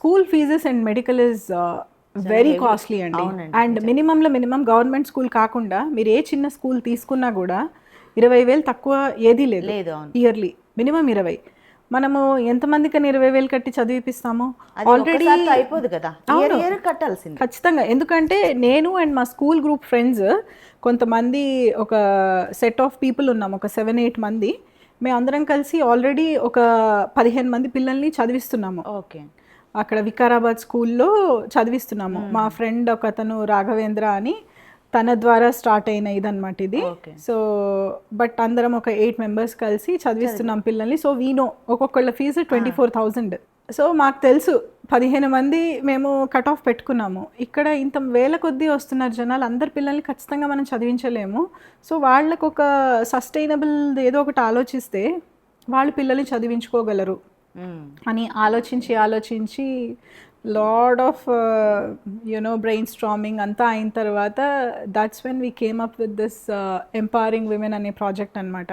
School fees and medical is very costly అండి. And మినిమంలో minimum government school కాకుండా మీరు ఏ చిన్న స్కూల్ తీసుకున్నా కూడా 20,000 తక్కువ ఏదీ లేదు ఇయర్లీ. మినిమం 20. మనము ఎంతమందికని 20,000 కట్టి చదివిపిస్తాము? ఆల్రెడీ అయిపోదు కదా, కట్టాల్సింది ఖచ్చితంగా. ఎందుకంటే నేను అండ్ మా స్కూల్ గ్రూప్ ఫ్రెండ్స్ కొంతమంది ఒక సెట్ ఆఫ్ పీపుల్ ఉన్నాము, ఒక 7-8 మంది. మేము అందరం కలిసి ఆల్రెడీ ఒక 15 మంది పిల్లల్ని చదివిస్తున్నాము. ఓకే, అక్కడ వికారాబాద్ స్కూల్లో చదివిస్తున్నాము. మా ఫ్రెండ్ ఒక అతను రాఘవేంద్ర అని, తన ద్వారా స్టార్ట్ అయిన ఇదన్నమాట ఇది. సో బట్ అందరం ఒక 8 మెంబర్స్ కలిసి చదివిస్తున్నాం పిల్లల్ని. సో వీనో ఒక్కొక్కళ్ళ ఫీజు 24,000. సో మాకు తెలుసు 15 మంది మేము కట్ ఆఫ్ పెట్టుకున్నాము. ఇక్కడ ఇంత వేల కొద్దీ వస్తున్నారు జనాలు, అందరి పిల్లల్ని ఖచ్చితంగా మనం చదివించలేము. సో వాళ్ళకు ఒక సస్టైనబుల్ ఏదో ఒకటి ఆలోచిస్తే వాళ్ళు పిల్లల్ని చదివించుకోగలరు అని ఆలోచించి లాడ్ ఆఫ్ బ్రెయిన్ స్ట్రామింగ్ అంతా అయిన తర్వాత that's when we came up with this empowering women అనే ప్రాజెక్ట్ అనమాట.